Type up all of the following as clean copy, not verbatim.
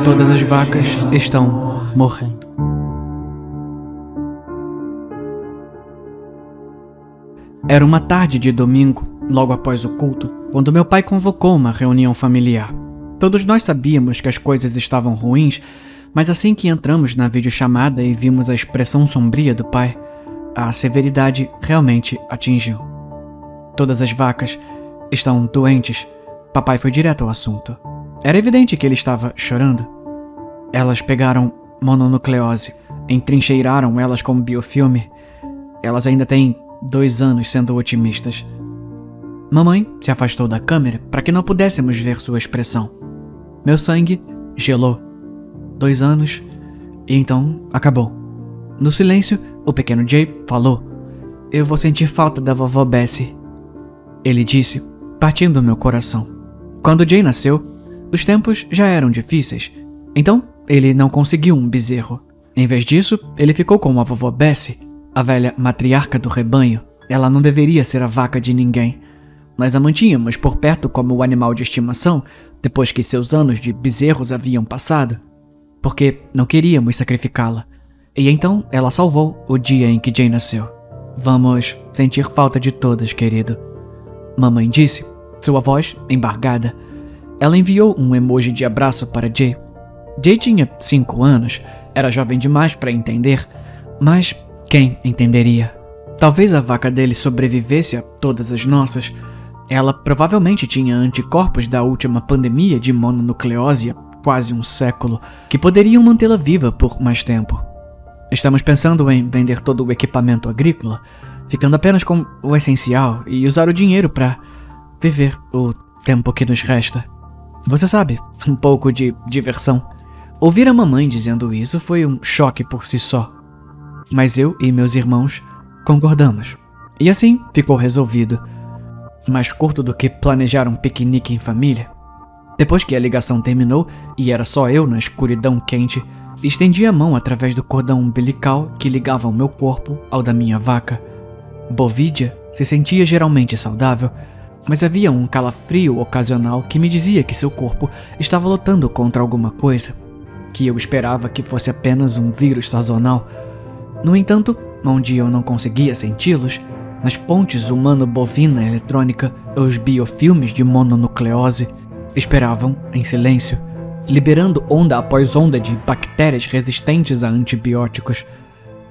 Todas as vacas estão morrendo. Era uma tarde de domingo, logo após o culto, quando meu pai convocou uma reunião familiar. Todos nós sabíamos que as coisas estavam ruins, mas assim que entramos na videochamada e vimos a expressão sombria do pai, a severidade realmente atingiu. Todas as vacas estão doentes. Papai foi direto ao assunto. Era evidente que ele estava chorando. Elas pegaram mononucleose, entrincheiraram elas com biofilme. Elas ainda têm 2 anos sendo otimistas. Mamãe se afastou da câmera para que não pudéssemos ver sua expressão. Meu sangue gelou. 2 anos e então acabou. No silêncio, o pequeno Jay falou: "Eu vou sentir falta da vovó Bessie." Ele disse, partindo meu coração. Quando Jay nasceu, os tempos já eram difíceis. Então, ele não conseguiu um bezerro. Em vez disso, ele ficou com a vovó Bessie, a velha matriarca do rebanho. Ela não deveria ser a vaca de ninguém. Nós a mantínhamos por perto como o animal de estimação, depois que seus anos de bezerros haviam passado, porque não queríamos sacrificá-la. E então ela salvou o dia em que Jay nasceu. "Vamos sentir falta de todas, querido," mamãe disse, sua voz embargada. Ela enviou um emoji de abraço para Jay. Jay tinha 5 anos, era jovem demais para entender, mas quem entenderia? Talvez a vaca dele sobrevivesse a todas as nossas. Ela provavelmente tinha anticorpos da última pandemia de mononucleose há quase um século, que poderiam mantê-la viva por mais tempo. Estamos pensando em vender todo o equipamento agrícola, ficando apenas com o essencial e usar o dinheiro para viver o tempo que nos resta. Você sabe, um pouco de diversão. Ouvir a mamãe dizendo isso foi um choque por si só. Mas eu e meus irmãos concordamos. E assim ficou resolvido. Mais curto do que planejar um piquenique em família. Depois que a ligação terminou e era só eu na escuridão quente, estendi a mão através do cordão umbilical que ligava o meu corpo ao da minha vaca. Bovídia se sentia geralmente saudável, mas havia um calafrio ocasional que me dizia que seu corpo estava lutando contra alguma coisa, que eu esperava que fosse apenas um vírus sazonal. No entanto, onde eu não conseguia senti-los, nas pontes humano-bovina eletrônica, os biofilmes de mononucleose esperavam em silêncio, liberando onda após onda de bactérias resistentes a antibióticos.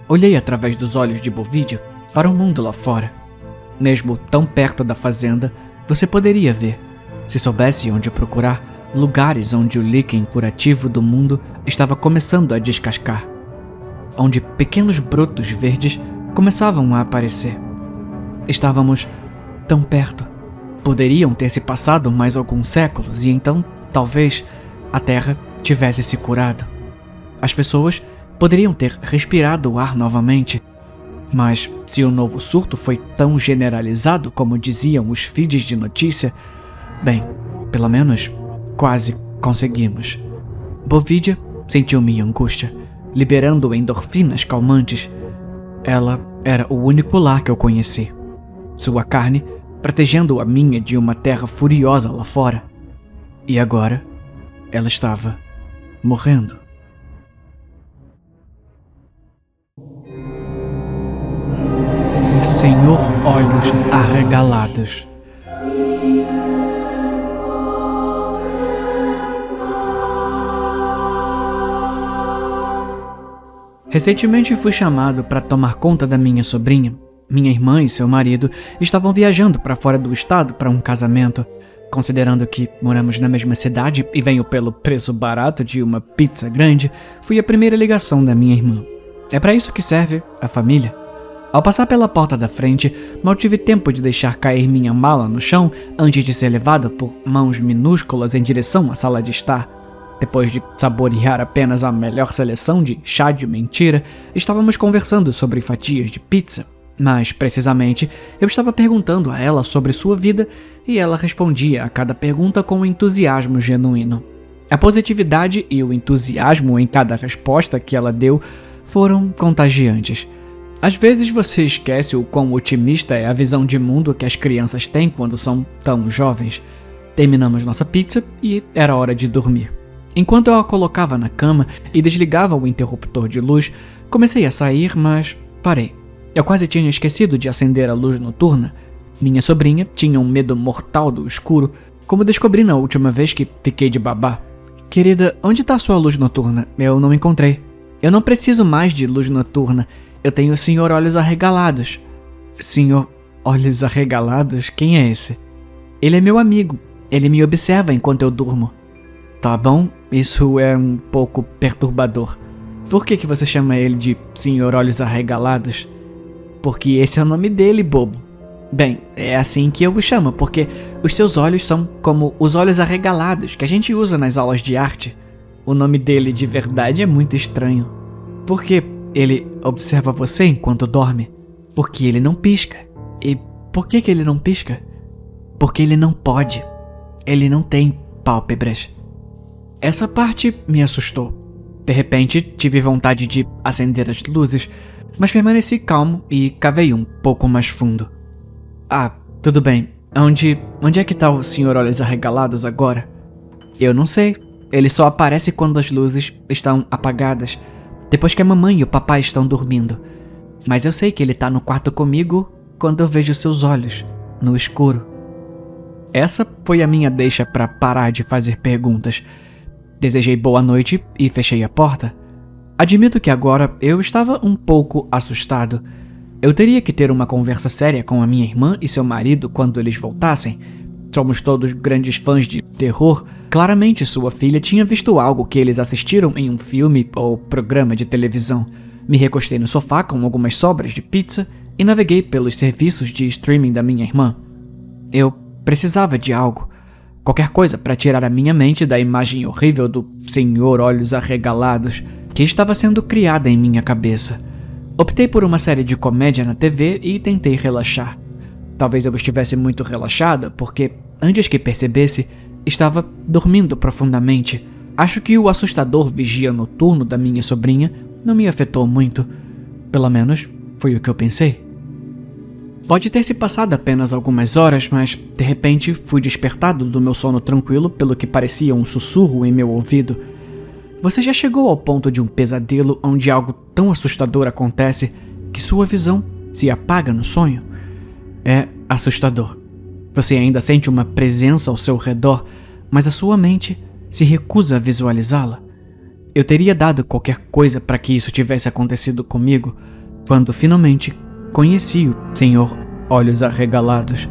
Olhei através dos olhos de Bovídia para o mundo lá fora. Mesmo tão perto da fazenda, você poderia ver, se soubesse onde procurar, lugares onde o líquen curativo do mundo estava começando a descascar, onde pequenos brotos verdes começavam a aparecer. Estávamos tão perto. Poderiam ter se passado mais alguns séculos e então, talvez, a Terra tivesse se curado. As pessoas poderiam ter respirado o ar novamente. Mas se o novo surto foi tão generalizado como diziam os feeds de notícia, bem, pelo menos quase conseguimos. Bovídia sentiu minha angústia, liberando endorfinas calmantes. Ela era o único lar que eu conheci. Sua carne protegendo a minha de uma terra furiosa lá fora. E agora, ela estava morrendo. Senhor Olhos Arregalados. Recentemente fui chamado para tomar conta da minha sobrinha. Minha irmã e seu marido estavam viajando para fora do estado para um casamento. Considerando que moramos na mesma cidade e venho pelo preço barato de uma pizza grande, fui a primeira ligação da minha irmã. É para isso que serve a família. Ao passar pela porta da frente, mal tive tempo de deixar cair minha mala no chão antes de ser levado por mãos minúsculas em direção à sala de estar. Depois de saborear apenas a melhor seleção de chá de mentira, estávamos conversando sobre fatias de pizza. Mais precisamente, eu estava perguntando a ela sobre sua vida e ela respondia a cada pergunta com um entusiasmo genuíno. A positividade e o entusiasmo em cada resposta que ela deu foram contagiantes. Às vezes você esquece o quão otimista é a visão de mundo que as crianças têm quando são tão jovens. Terminamos nossa pizza e era hora de dormir. Enquanto eu a colocava na cama e desligava o interruptor de luz, comecei a sair, mas parei. Eu quase tinha esquecido de acender a luz noturna. Minha sobrinha tinha um medo mortal do escuro, como descobri na última vez que fiquei de babá. Querida, onde está sua luz noturna? Eu não encontrei. Eu não preciso mais de luz noturna. Eu tenho o Sr. Olhos Arregalados. Sr. Olhos Arregalados? Quem é esse? Ele é meu amigo. Ele me observa enquanto eu durmo. Tá bom, isso é um pouco perturbador. Por que você chama ele de Sr. Olhos Arregalados? Porque esse é o nome dele, bobo. Bem, é assim que eu o chamo, porque os seus olhos são como os olhos arregalados que a gente usa nas aulas de arte. O nome dele de verdade é muito estranho. Por que ele observa você enquanto dorme? Porque ele não pisca. E por que ele não pisca? Porque ele não pode. Ele não tem pálpebras. Essa parte me assustou. De repente, tive vontade de acender as luzes, mas permaneci calmo e cavei um pouco mais fundo. Ah, tudo bem. Onde é que tá o Sr. Olhos Arregalados agora? Eu não sei. Ele só aparece quando as luzes estão apagadas, depois que a mamãe e o papai estão dormindo. Mas eu sei que ele tá no quarto comigo quando eu vejo seus olhos, no escuro. Essa foi a minha deixa para parar de fazer perguntas. Desejei boa noite e fechei a porta. Admito que agora eu estava um pouco assustado. Eu teria que ter uma conversa séria com a minha irmã e seu marido quando eles voltassem. Somos todos grandes fãs de terror. Claramente sua filha tinha visto algo que eles assistiram em um filme ou programa de televisão. Me recostei no sofá com algumas sobras de pizza e naveguei pelos serviços de streaming da minha irmã. Eu precisava de algo. Qualquer coisa para tirar a minha mente da imagem horrível do Sr. Olhos Arregalados que estava sendo criada em minha cabeça. Optei por uma série de comédia na TV e tentei relaxar. Talvez eu estivesse muito relaxada porque, antes que percebesse, estava dormindo profundamente. Acho que o assustador vigia noturno da minha sobrinha não me afetou muito. Pelo menos, foi o que eu pensei. Pode ter se passado apenas algumas horas, mas, de repente, fui despertado do meu sono tranquilo pelo que parecia um sussurro em meu ouvido. Você já chegou ao ponto de um pesadelo onde algo tão assustador acontece que sua visão se apaga no sonho? É assustador. Você ainda sente uma presença ao seu redor, mas a sua mente se recusa a visualizá-la. Eu teria dado qualquer coisa para que isso tivesse acontecido comigo quando finalmente conheci o Sr. Olhos Arregalados.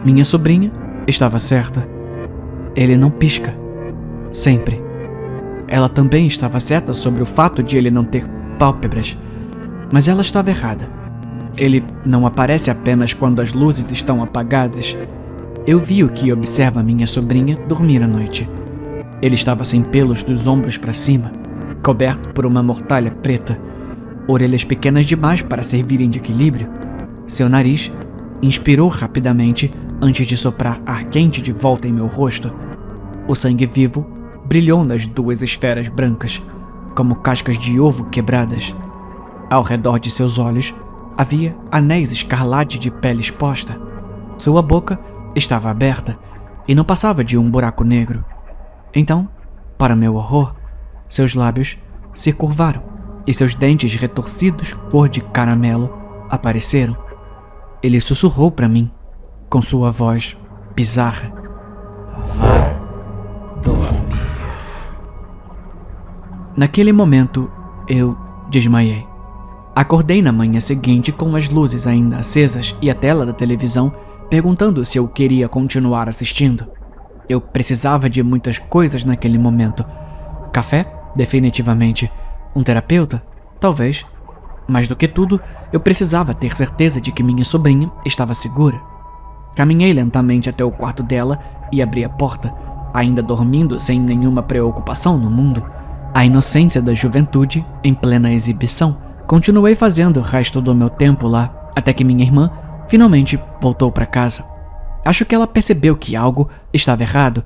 Minha sobrinha estava certa. Ele não pisca. Sempre. Ela também estava certa sobre o fato de ele não ter pálpebras, mas ela estava errada. Ele não aparece apenas quando as luzes estão apagadas. Eu vi o que observa minha sobrinha dormir à noite. Ele estava sem pelos dos ombros para cima, coberto por uma mortalha preta, orelhas pequenas demais para servirem de equilíbrio. Seu nariz inspirou rapidamente antes de soprar ar quente de volta em meu rosto. O sangue vivo brilhou nas duas esferas brancas, como cascas de ovo quebradas. Ao redor de seus olhos havia anéis escarlate de pele exposta. Sua boca estava aberta e não passava de um buraco negro. Então, para meu horror, seus lábios se curvaram e seus dentes retorcidos cor de caramelo apareceram. Ele sussurrou para mim, com sua voz bizarra: "Vá dormir." Naquele momento, eu desmaiei. Acordei na manhã seguinte com as luzes ainda acesas e a tela da televisão perguntando se eu queria continuar assistindo. Eu precisava de muitas coisas naquele momento. Café? Definitivamente. Um terapeuta? Talvez. Mais do que tudo, eu precisava ter certeza de que minha sobrinha estava segura. Caminhei lentamente até o quarto dela e abri a porta, ainda dormindo sem nenhuma preocupação no mundo. A inocência da juventude em plena exibição. Continuei fazendo o resto do meu tempo lá, até que minha irmã finalmente voltou para casa. Acho que ela percebeu que algo estava errado,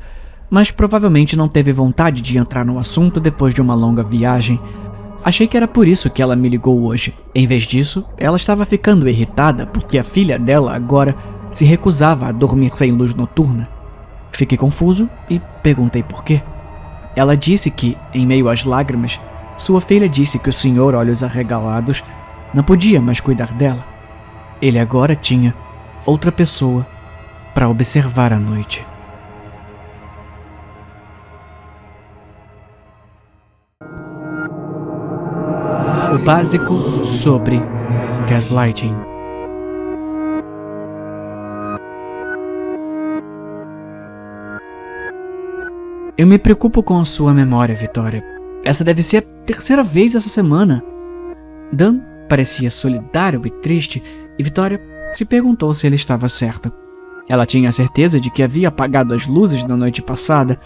mas provavelmente não teve vontade de entrar no assunto depois de uma longa viagem. Achei que era por isso que ela me ligou hoje. Em vez disso, ela estava ficando irritada porque a filha dela agora se recusava a dormir sem luz noturna. Fiquei confuso e perguntei por quê. Ela disse que, em meio às lágrimas, sua filha disse que o senhor Olhos Arregalados não podia mais cuidar dela. Ele agora tinha outra pessoa para observar à noite. O básico sobre gaslighting. Eu me preocupo com a sua memória, Vitória. Essa deve ser a terceira vez essa semana. Dan parecia solidário e triste, e Vitória se perguntou se ele estava certa. Ela tinha certeza de que havia apagado as luzes da noite passada,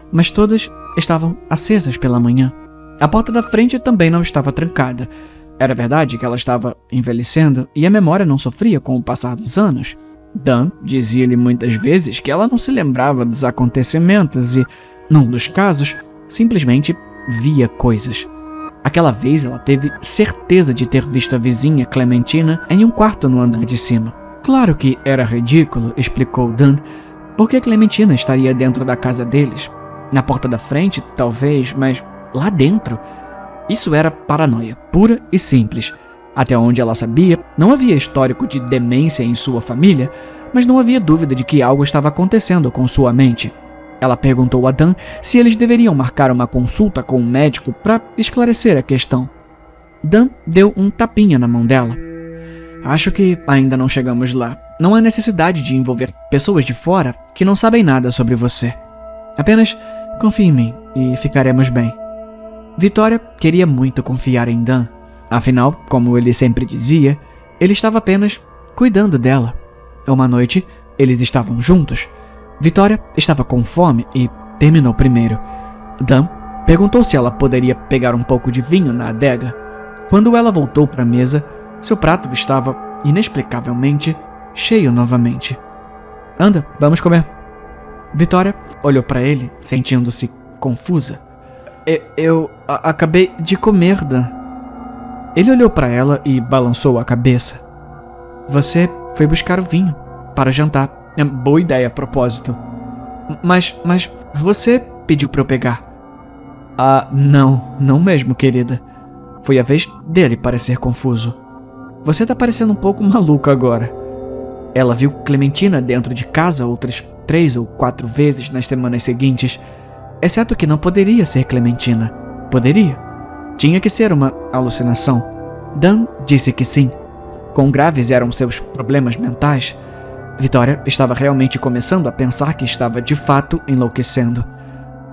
mas todas estavam acesas pela manhã. A porta da frente também não estava trancada. Era verdade que ela estava envelhecendo e a memória não sofria com o passar dos anos. Dan dizia-lhe muitas vezes que ela não se lembrava dos acontecimentos e, num dos casos, simplesmente via coisas. Aquela vez ela teve certeza de ter visto a vizinha Clementina em um quarto no andar de cima. Claro que era ridículo, explicou Dan, porque Clementina estaria dentro da casa deles. Na porta da frente, talvez, mas lá dentro? Isso era paranoia, pura e simples. Até onde ela sabia, não havia histórico de demência em sua família, mas não havia dúvida de que algo estava acontecendo com sua mente. Ela perguntou a Dan se eles deveriam marcar uma consulta com um médico para esclarecer a questão. Dan deu um tapinha na mão dela. Acho que ainda não chegamos lá. Não há necessidade de envolver pessoas de fora que não sabem nada sobre você. Apenas confie em mim e ficaremos bem. Vitória queria muito confiar em Dan. Afinal, como ele sempre dizia, ele estava apenas cuidando dela. Uma noite, eles estavam juntos. Vitória estava com fome e terminou primeiro. Dan perguntou se ela poderia pegar um pouco de vinho na adega. Quando ela voltou para a mesa, seu prato estava, inexplicavelmente, cheio novamente. Anda, vamos comer. Vitória olhou para ele, sentindo-se confusa. Eu acabei de comer, Dan. Ele olhou para ela e balançou a cabeça. Você foi buscar o vinho para o jantar. Boa ideia, a propósito. Mas você pediu para eu pegar. Ah, não mesmo, querida. Foi a vez dele parecer confuso. Você tá parecendo um pouco maluco agora. Ela viu Clementina dentro de casa outras 3 ou 4 vezes nas semanas seguintes, exceto que não poderia ser Clementina. Poderia. Tinha que ser uma alucinação. Dan disse que sim. Quão graves eram seus problemas mentais? Vitória estava realmente começando a pensar que estava de fato enlouquecendo.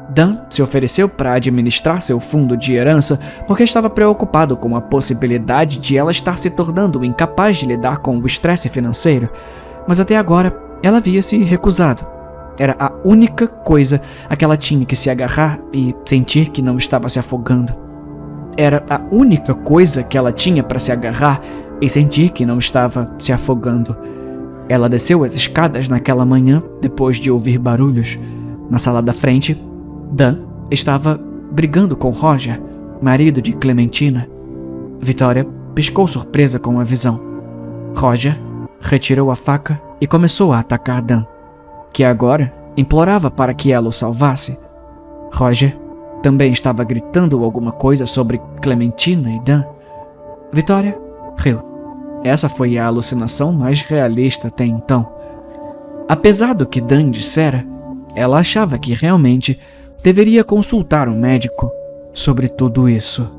Dan se ofereceu para administrar seu fundo de herança porque estava preocupado com a possibilidade de ela estar se tornando incapaz de lidar com o estresse financeiro, mas até agora ela havia se recusado. Era a única coisa a que ela tinha que se agarrar e sentir que não estava se afogando. Era a única coisa que ela tinha para se agarrar e sentir que não estava se afogando. Ela desceu as escadas naquela manhã depois de ouvir barulhos. Na sala da frente, Dan estava brigando com Roger, marido de Clementina. Vitória piscou surpresa com a visão. Roger retirou a faca e começou a atacar Dan, que agora implorava para que ela o salvasse. Roger também estava gritando alguma coisa sobre Clementina e Dan. Vitória riu. Essa foi a alucinação mais realista até então. Apesar do que Dan dissera, ela achava que realmente deveria consultar um médico sobre tudo isso.